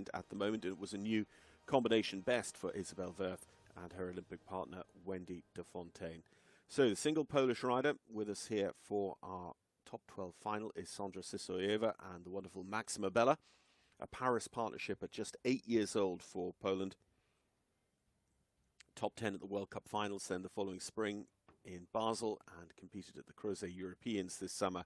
second at the moment. It was a new combination best for Isabel Werth and her Olympic partner Wendy de Fontaine. So the single Polish rider with us here for our top 12 final is Sandra Sysojeva and the wonderful MAXIMA Bella, a Paris partnership at just 8 years old for Poland. Top 10 at the World Cup finals then the following spring in Basel, and competed at the Crozet Europeans this summer.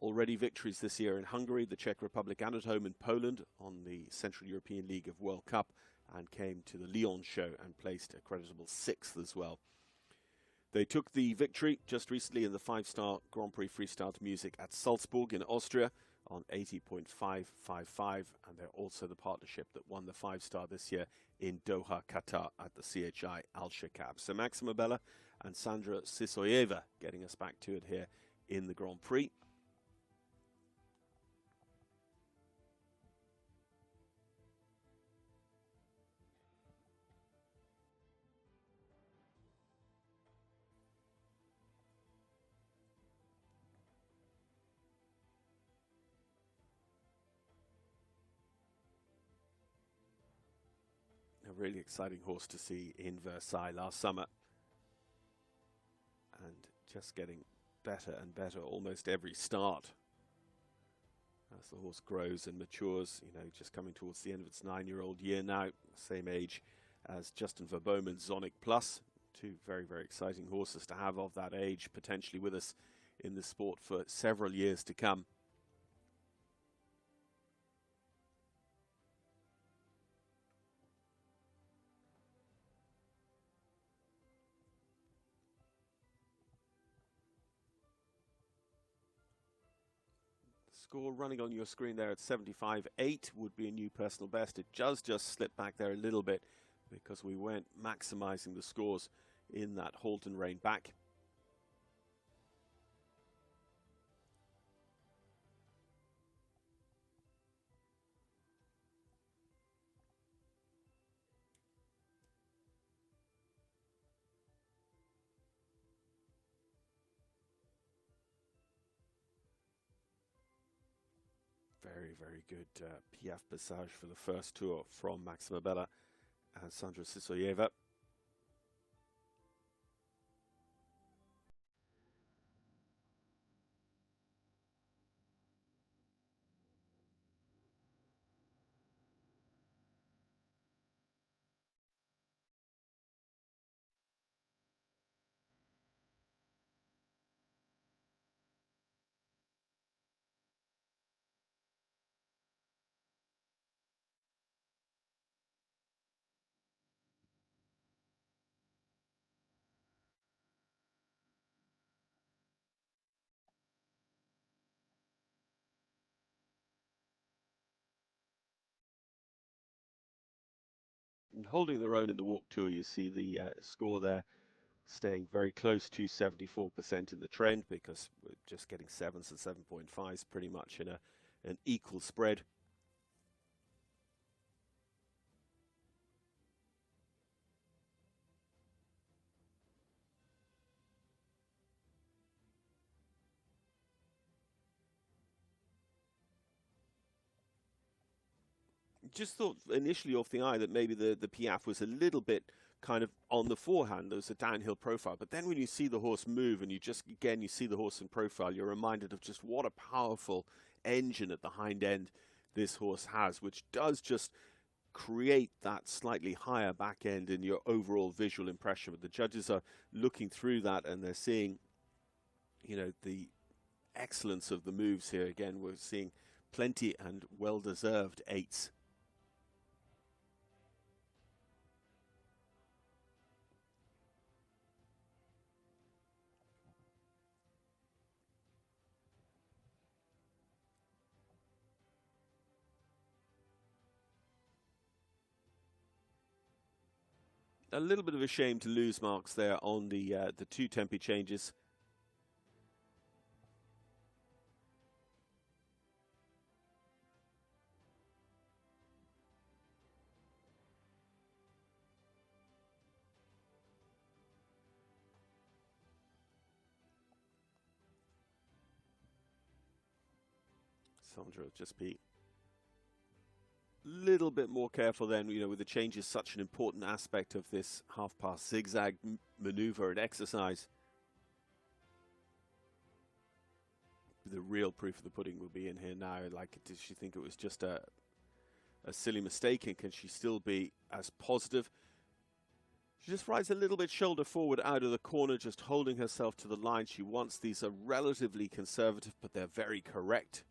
Already victories this year in Hungary, the Czech Republic, and at home in Poland on the Central European League of World Cup, and came to the Lyon show and placed a creditable 6th as well. They took the victory just recently in the 5-star Grand Prix freestyle to music at Salzburg in Austria on 80.555, and they're also the partnership that won the 5-star this year in Doha, Qatar at the CHI Al-Shakab. So MAXIMA Bella and Sandra Sysojeva getting us back to it here in the Grand Prix. A really exciting horse to see in Versailles last summer, and just getting better and better almost every start as the horse grows and matures. You know, just coming towards the end of its 9-year-old year now, same age as Justin Verbowman's Zonic Plus. Two very, very exciting horses to have of that age potentially with us in the sport for several years to come. Score running on your screen there at 75.8 would be a new personal best. It does just slip back there a little bit because we weren't maximizing the scores in that halt and rein back. Very, very good Piaf passage for the first tour from MAXIMA Bella and Sandra Sysojeva. And holding their own in the walk tour, you see the score there staying very close to 74% in the trend, because we're just getting 7s and 7.5s pretty much in an equal spread. Just thought initially off the eye that maybe the Piaf was a little bit kind of on the forehand. There was a downhill profile, but then when you see the horse move and you see the horse in profile, you're reminded of just what a powerful engine at the hind end this horse has, which does just create that slightly higher back end in your overall visual impression. But the judges are looking through that and they're seeing, you know, the excellence of the moves here. Again, we're seeing plenty and well-deserved 8s. A little bit of a shame to lose marks there on the 2 tempi changes. Sandra will just be little bit more careful then, you know, with the change is such an important aspect of this half-pass zigzag maneuver and exercise. The real proof of the pudding will be in here now. Like, does she think it was just a silly mistake, and can she still be as positive? She just rides a little bit shoulder forward out of the corner, just holding herself to the line she wants. These are relatively conservative, but they're very correct.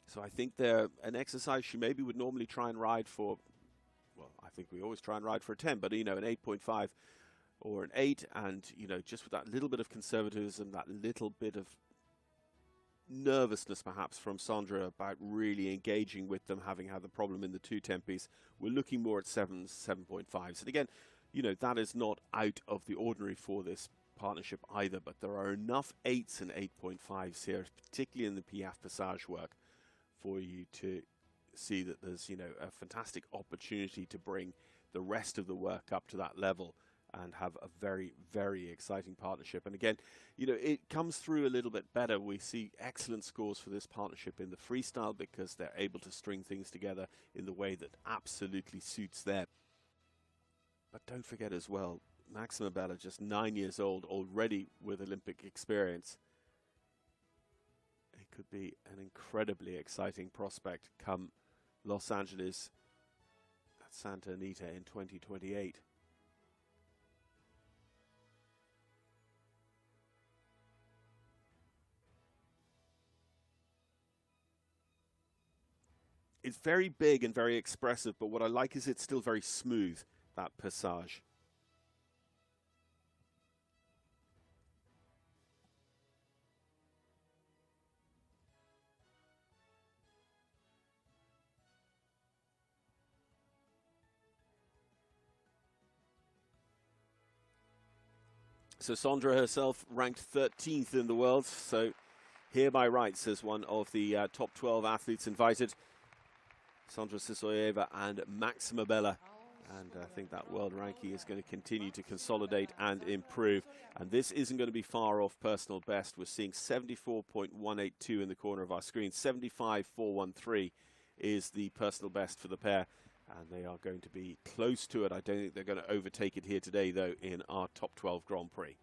So I think they're an exercise she maybe would normally try and ride for, well, I think we always try and ride for a 10, but, you know, an 8.5 or an 8, and, you know, just with that little bit of conservatism, that little bit of nervousness perhaps from Sandra about really engaging with them, having had the problem in the 2 tempies. We're looking more at 7s, 7.5s. And again, you know, that is not out of the ordinary for this partnership either, but there are enough 8s and 8.5s here, particularly in the Piaffe Passage work, for you to see that there's, you know, a fantastic opportunity to bring the rest of the work up to that level and have a very, very exciting partnership. And again, you know, it comes through a little bit better. We see excellent scores for this partnership in the freestyle because they're able to string things together in the way that absolutely suits them. But don't forget as well, MAXIMA Bella, just 9 years old, already with Olympic experience. It could be an incredibly exciting prospect come Los Angeles at Santa Anita in 2028. It's very big and very expressive, but what I like is it's still very smooth, that passage. So Sandra herself ranked 13th in the world, so hereby writes as one of the top 12 athletes invited. Sandra Sysojeva and MAXIMA Bella. And I think that world ranking is going to continue to consolidate and improve. And this isn't going to be far off personal best. We're seeing 74.182 in the corner of our screen. 75.413 is the personal best for the pair. And they are going to be close to it. I don't think they're going to overtake it here today, though, in our top 12 Grand Prix.